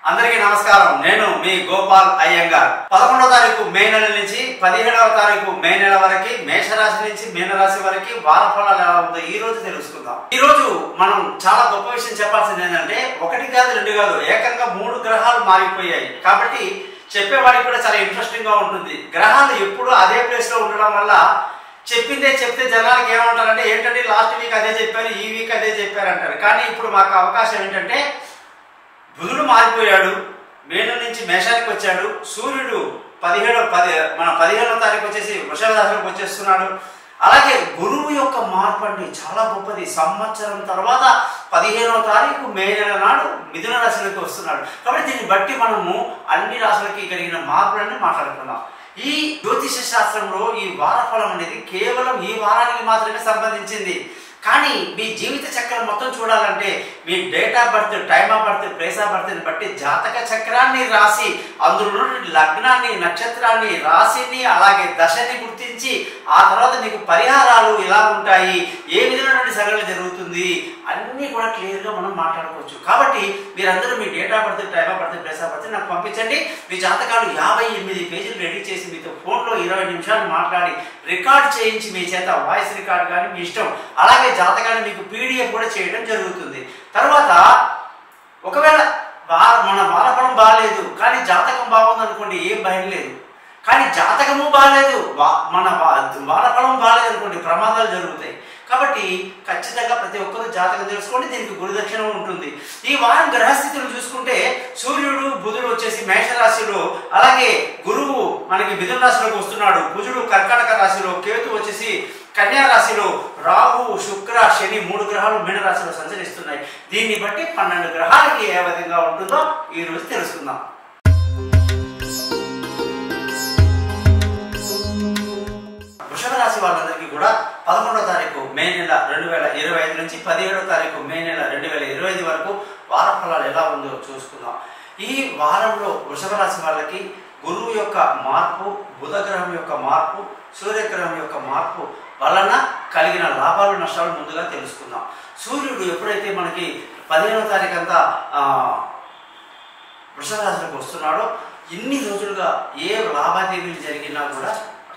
అందరికీ నమస్కారం. నేను మీ గోపాల్ అయ్యంగార్. 11వ తారీఖు మే నెల నుంచి 17వ తారీఖు మే నెల వరకు మేషరాశి నుంచి మీనరాశి వరకు వార ఫలాలు ఎలా ఉందో ఈ రోజు తెలుసుకుందాం. ఈ రోజు మనం చాలా గొప్ప విషయం చెప్పాల్సింది ఏంటంటే, ఒకటి కాదు రెండు కాదు, ఏకంగా 3 గ్రహాలు మారిపోయాయి. కాబట్టి చెప్పేవాడికి కూడా చాలా ఇంట్రెస్టింగ్ గా ఉంటుంది. గ్రహాలు ఎప్పుడు అదే ప్లేస్ లో ఉండడం వల్ల చెప్పిందే చెప్తే జనాలకు ఏమంటారంటే, ఏంటంటే లాస్ట్ వీక్ అదే చెప్పారు, ఈ వీక్ అదే చెప్పారు అంటారు. కానీ ఇప్పుడు మాకు అవకాశం ఏంటంటే, బుధుడు మారిపోయాడు, మేను నుంచి మేషానికి వచ్చాడు. సూర్యుడు 15వ తారీఖు వచ్చేసి వృషభ రాశిలోకి వచ్చేస్తున్నాడు. అలాగే గురువు యొక్క మార్పు అండి చాలా గొప్పది. సంవత్సరం తర్వాత 15వ తారీఖు మే నెల నాడు మిథున రాశిలోకి వస్తున్నాడు. కాబట్టి దీన్ని బట్టి మనము అన్ని రాశులకి కలిగిన మార్పులన్నీ మాట్లాడుకుందాం. ఈ జ్యోతిష శాస్త్రంలో ఈ వారఫలం అనేది కేవలం ఈ వారానికి మాత్రమే సంబంధించింది. కానీ మీ జీవిత చక్రం మొత్తం చూడాలంటే మీ date of birth, time of birth, place of బర్త్ని బట్టి జాతక చక్రాన్ని రాసి అందులో లగ్నాన్ని, నక్షత్రాన్ని, రాశిని, అలాగే దశని గుర్తించి ఆ తర్వాత మీకు పరిహారాలు ఎలా ఉంటాయి, ఏ విధమైనటువంటి సంఘటన జరుగుతుంది అన్నీ కూడా క్లియర్గా మనం మాట్లాడుకోవచ్చు. కాబట్టి మీరందరూ మీ date of birth, time of birth, place of birth నాకు పంపించండి. మీ జాతకాలు 58 పేజీలు రెడీ చేసి మీతో ఫోన్లో 20 నిమిషాలు మాట్లాడి రికార్డ్ చేయించి మీ చేత వాయిస్ రికార్డ్ కానీ మీ ఇష్టం, అలాగే జాతకాన్ని మీకు పీడిఎఫ్ కూడా చేయడం జరుగుతుంది. తర్వాత ఒకవేళ మన వారఫలం బాగాలేదు కానీ జాతకం బాగుంది అనుకోండి, ఏం భయం లేదు. కానీ జాతకము బాగాలేదు, మన వారఫలం బాగాలేదు అనుకోండి, ప్రమాదాలు జరుగుతాయి. కాబట్టి ఖచ్చితంగా ప్రతి ఒక్కరూ జాతకం తెలుసుకోండి. దీనికి గురుదక్షిణ ఉంటుంది. ఈ వారం గ్రహస్థితులు చూసుకుంటే సూర్యుడు, బుధుడు వచ్చేసి మేషరాశిలో, అలాగే గురువు మనకి మిథున రాశిలోకి వస్తున్నాడు. కుజుడు కర్కాటక రాశిలో, కేతు వచ్చేసి కన్యా రాశిలో, రాహు, శుక్ర, శని 3 గ్రహాలు మీన రాశిలో సంచరిస్తున్నాయి. దీన్ని బట్టి 12 గ్రహాలకి ఏ విధంగా ఉంటుందో ఈ రోజు తెలుసుకుందాం. వృషభ రాశి వాళ్ళందరికీ కూడా 11వ తారీఖు మే నెల 2025 నుంచి 17వ తారీఖు మే నెల 2025 వరకు వార ఫలాలు ఎలా ఉందో చూసుకుందాం. ఈ వారంలో వృషభ రాశి వాళ్ళకి గురువు యొక్క మార్పు, బుధ గ్రహం యొక్క మార్పు, సూర్యగ్రహం యొక్క మార్పు వలన కలిగిన లాభాలు నష్టాలు ముందుగా తెలుసుకుందాం. సూర్యుడు ఎప్పుడైతే మనకి 15వ తారీఖు అంతా వృషభ రాశిలోకి వస్తున్నాడో, ఇన్ని రోజులుగా ఏ లావాదేవీలు జరిగినా కూడా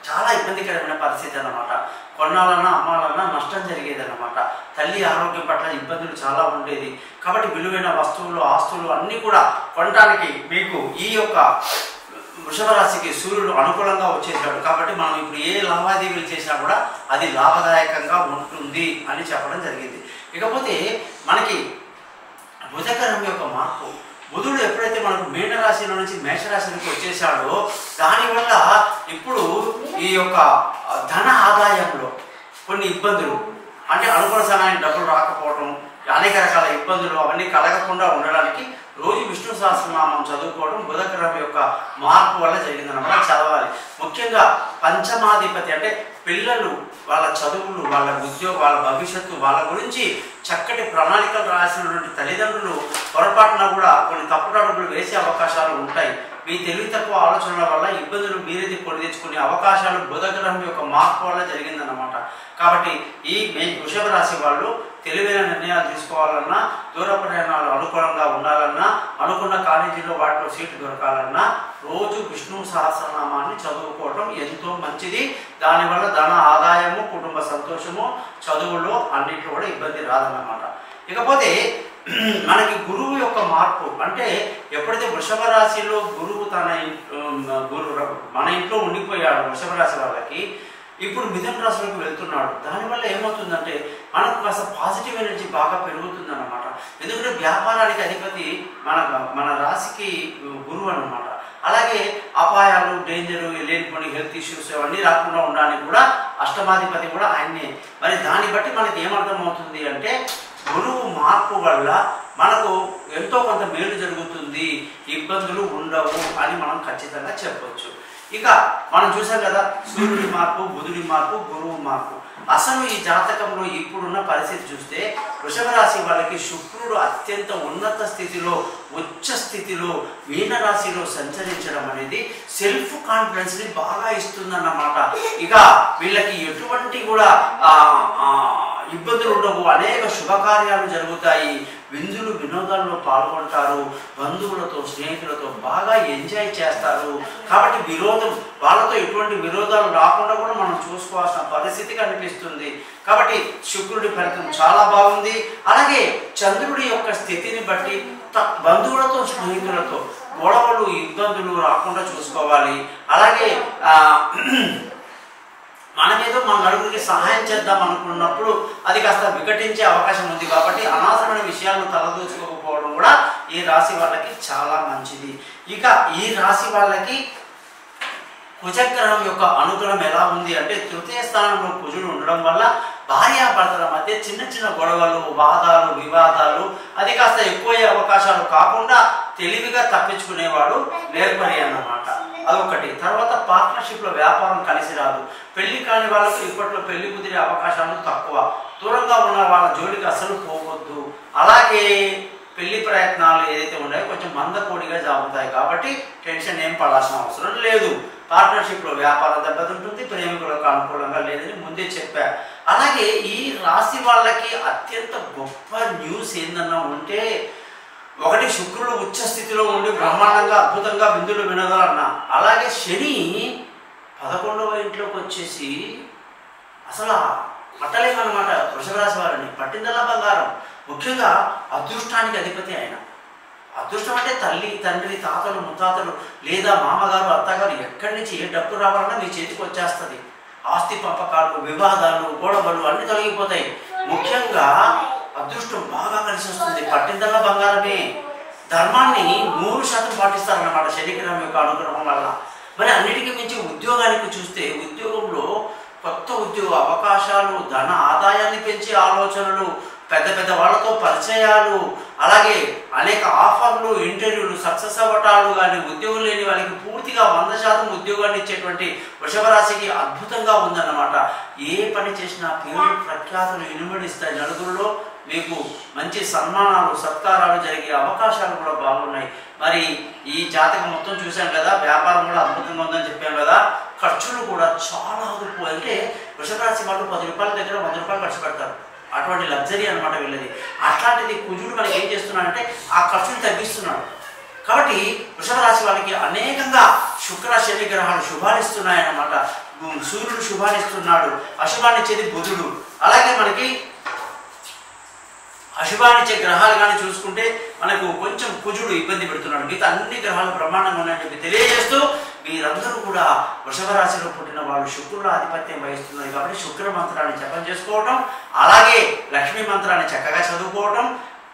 చాలా ఇబ్బందికరమైన పరిస్థితి అన్నమాట. కొన్నాలన్నా అమ్మాలన్నా నష్టం జరిగేది అన్నమాట. తల్లి ఆరోగ్యం పట్ల ఇబ్బందులు చాలా ఉండేది. కాబట్టి విలువైన వస్తువులు, ఆస్తులు అన్నీ కూడా కొనడానికి మీకు ఈ యొక్క వృషభ రాశికి సూర్యుడు అనుకూలంగా వచ్చేసాడు. కాబట్టి మనం ఇప్పుడు ఏ లావాదేవీలు చేసినా కూడా అది లాభదాయకంగా ఉంటుంది అని చెప్పడం జరిగింది. ఇకపోతే మనకి బుధగ్రహం యొక్క మార్పు, బుధుడు ఎప్పుడైతే మనకు మీనరాశిలో నుంచి మేషరాశిలోకి వచ్చేసాడో దానివల్ల ఇప్పుడు ఈ యొక్క ధన ఆదాయంలో కొన్ని ఇబ్బందులు, అంటే అనుకున్న సమయానికి డబ్బులు రాకపోవడం, అనేక రకాల ఇబ్బందులు అవన్నీ కలగకుండా ఉండడానికి రోజు విష్ణు సహస్రనామం చదువుకోవడం బుధగ్రహం యొక్క మార్పు వల్ల జరిగిందన్నమాట. చదవాలి. ముఖ్యంగా పంచమాధిపతి అంటే పిల్లలు, వాళ్ళ చదువులు, వాళ్ళ ఉద్యోగం, వాళ్ళ భవిష్యత్తు, వాళ్ళ గురించి చక్కటి ప్రణాళికలు రాసినటువంటి తల్లిదండ్రులు పొరపాటున కూడా కొన్ని తప్పుడు అడుగులు వేసే అవకాశాలు ఉంటాయి. మీ తెలివి తక్కువ ఆలోచనల వల్ల ఇబ్బందులు మీరేది కొని తెచ్చుకునే అవకాశాలు బుధగ్రహం యొక్క మార్పు వల్ల జరిగిందన్నమాట. కాబట్టి ఈ వృషభ రాశి వాళ్ళు తెలివైన నిర్ణయాలు తీసుకోవాలన్నా, దూర ప్రయాణాలు అనుకూలంగా ఉండాలన్నా, అనుకున్న కాలేజీలో వాటిలో సీటు దొరకాలన్నా రోజు విష్ణు సహస్రనామాన్ని చదువుకోవడం ఎంతో మంచిది. దానివల్ల ధన ఆదాయము, కుటుంబ సంతోషము, చదువులో అన్నింటిలో కూడా ఇబ్బంది రాదన్నమాట. ఇకపోతే మనకి గురువు యొక్క మార్పు అంటే ఎప్పుడైతే వృషభ రాశిలో గురువు మన ఇంట్లో ఉండిపోయాడు వృషభ రాశి వాళ్ళకి, ఇప్పుడు మిథున రాశిలోకి వెళ్తున్నాడు. దానివల్ల ఏమవుతుందంటే మనకు కాస్త పాజిటివ్ ఎనర్జీ బాగా పెరుగుతుందన్నమాట. ఎందుకంటే వ్యాపారానికి అధిపతి మన రాశికి గురువు అన్నమాట. అలాగే అపాయాలు, డేంజరు, లేనిపోని హెల్త్ ఇష్యూస్ అవన్నీ రాకుండా ఉండడానికి కూడా అష్టమాధిపతి కూడా ఆయన్నే. మరి దాన్ని బట్టి మనకి ఏమర్థం అవుతుంది అంటే, గురువు మార్పు వల్ల మనకు ఎంతో కొంత మేలు జరుగుతుంది, ఇబ్బందులు ఉండవు అని మనం ఖచ్చితంగా చెప్పవచ్చు. ఇక మనం చూసాం కదా, సూర్యుడి మార్పు, బుధుడి మార్పు, గురువు మార్పు. అసలు ఈ జాతకంలో ఇప్పుడున్న పరిస్థితి చూస్తే వృషభ రాశి వాళ్ళకి శుక్రుడు అత్యంత ఉన్నత స్థితిలో, ఉచ్చ స్థితిలో మీనరాశిలో సంచరించడం అనేది సెల్ఫ్ కాన్ఫిడెన్స్ ని బాగా ఇస్తుందన్నమాట. ఇక వీళ్ళకి ఎటువంటి కూడా ఇబ్బందులు ఉండవు, అనేక శుభకార్యాలు జరుగుతాయి, విందులు వినోదాల్లో పాల్గొంటారు, బంధువులతో స్నేహితులతో బాగా ఎంజాయ్ చేస్తారు. కాబట్టి వాళ్ళతో ఎటువంటి విరోధాలు రాకుండా కూడా మనం చూసుకోవాల్సిన పరిస్థితి కనిపిస్తుంది. కాబట్టి శుక్రుడి ఫలితం చాలా బాగుంది. అలాగే చంద్రుడి యొక్క స్థితిని బట్టి బంధువులతో స్నేహితులతో గొడవలు ఇబ్బందులు రాకుండా చూసుకోవాలి. అలాగే మనమేదో మన నలుగురికి సహాయం చేద్దాం అనుకున్నప్పుడు అది కాస్త వికటించే అవకాశం ఉంది. కాబట్టి అనవసరమైన విషయాలను తలదూచుకోకపోవడం కూడా ఈ రాశి వాళ్ళకి చాలా మంచిది. ఇక ఈ రాశి వాళ్ళకి కుజగ్రహం యొక్క అనుగ్రహం ఎలా ఉంది అంటే తృతీయ స్థానంలో కుజుడు ఉండడం వల్ల భార్యాభర్తల మధ్య చిన్న చిన్న గొడవలు, వాదాలు, వివాదాలు అది కాస్త ఎక్కువయ్యే అవకాశాలు కాకుండా తెలివిగా తప్పించుకునేవాడు నేర్పరి అన్నమాట. అదొకటి. తర్వాత పార్ట్నర్షిప్లో వ్యాపారం కలిసి రాదు. పెళ్లి కాని వాళ్ళకు ఇప్పట్లో పెళ్లి కుదిరే అవకాశాలు తక్కువ. దూరంగా ఉన్న వాళ్ళ జోలికి అసలు పోవద్దు. అలాగే పెళ్లి ప్రయత్నాలు ఏదైతే ఉన్నాయో కొంచెం మందకోడిగా జాగుతాయి. కాబట్టి టెన్షన్ ఏం పడాల్సిన అవసరం లేదు. పార్ట్నర్షిప్లో వ్యాపారం దెబ్బతింటుంది, ప్రేమికులకు అనుకూలంగా లేదని ముందే చెప్పా. అలాగే ఈ రాశి వాళ్ళకి అత్యంత గొప్ప న్యూస్ ఏందన్నా ఉంటే ఒకటి శుక్రుడు ఉచ్చ స్థితిలో ఉండి బ్రహ్మాండంగా అద్భుతంగా విందులు వినగలన్నా. అలాగే శని 11వ ఇంట్లోకి వచ్చేసి అసలు పట్టలేమన్నమాట వృషభ రాశి వారిని. పట్టిందల్లా బంగారం. ముఖ్యంగా అదృష్టానికి అధిపతి ఆయన. అదృష్టం అంటే తల్లి, తండ్రి, తాతలు, ముత్తాతలు లేదా మామగారు, అత్తగారు ఎక్కడి నుంచి ఏ డబ్బు రావాలన్నా మీ చేతికి వచ్చేస్తుంది. ఆస్తి పంపకాలు, వివాదాలు, గొడవలు అన్ని తొలగిపోతాయి. ముఖ్యంగా అదృష్టం బాగా కలిసి వస్తుంది. పట్టిందల్లా బంగారమే. ధర్మాన్ని 100% పాటిస్తారన్నమాట శనిగ్రహం యొక్క అనుగ్రహం వల్ల. మరి అన్నిటికీ మించి ఉద్యోగానికి చూస్తే ఉద్యోగంలో కొత్త ఉద్యోగ అవకాశాలు, ధన ఆదాయాన్ని పెంచే ఆలోచనలు, పెద్ద పెద్ద వాళ్ళతో పరిచయాలు, అలాగే అనేక ఆఫర్లు, ఇంటర్వ్యూలు సక్సెస్ అవ్వటాలు. కానీ ఉద్యోగం లేని వాళ్ళకి పూర్తిగా 100% ఉద్యోగాన్ని ఇచ్చేటువంటి వృషభ రాశికి అద్భుతంగా ఉందన్నమాట. ఏ పని చేసినా పేరు ప్రఖ్యాతులు ఇనుమడిస్తాయి. నలుగురిలో మీకు మంచి సన్మానాలు, సత్కారాలు జరిగే అవకాశాలు కూడా బాగున్నాయి. మరి ఈ జాతకం మొత్తం చూసాం కదా, వ్యాపారం కూడా అద్భుతంగా ఉందని చెప్పాం కదా. ఖర్చులు కూడా చాలా అదుపు. అంటే వృషభ రాశి వాళ్ళు 10 రూపాయల దగ్గర 100 రూపాయలు ఖర్చు పెడతారు. అటువంటి లగ్జరీ అనమాట వీళ్ళది. అట్లాంటిది కుజుడు మనకి ఏం చేస్తున్నాడంటే ఆ ఖర్చును తగ్గిస్తున్నాడు. కాబట్టి వృషభ రాశి వాళ్ళకి అనేకంగా శుక్ర శని గ్రహాలు శుభాన్నిస్తున్నాయన్నమాట. సూర్యుడు శుభాన్నిస్తున్నాడు, అశుభాన్నిచ్చేది బుధుడు. అలాగే మనకి అశుభాన్నిచ్చే గ్రహాలు కానీ చూసుకుంటే మనకు కొంచెం కుజుడు ఇబ్బంది పెడుతున్నాడు. మిగతా అన్ని గ్రహాలు బ్రహ్మాండంగా ఉన్నాయని చెప్పి తెలియజేస్తూ మీరందరూ కూడా వృషభ రాశిలో పుట్టిన వాళ్ళు శుక్రుడు ఆధిపత్యం వహిస్తున్నారు. కాబట్టి శుక్ర మంత్రాన్ని జపం చేసుకోవటం, అలాగే లక్ష్మీ మంత్రాన్ని చక్కగా చదువుకోవటం,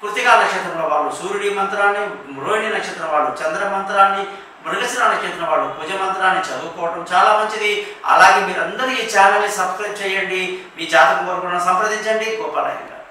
కృతికా నక్షత్రంలో వాళ్ళు సూర్యుడి మంత్రాన్ని, రోహిణి నక్షత్రం వాళ్ళు చంద్ర మంత్రాన్ని, మృగశిర నక్షత్రం వాళ్ళు కుజ మంత్రాన్ని చదువుకోవటం చాలా మంచిది. అలాగే మీరందరూ ఈ ఛానల్ని సబ్స్క్రైబ్ చేయండి. మీ జాతకం కొరకు సంప్రదించండి. గోపాలయ్య.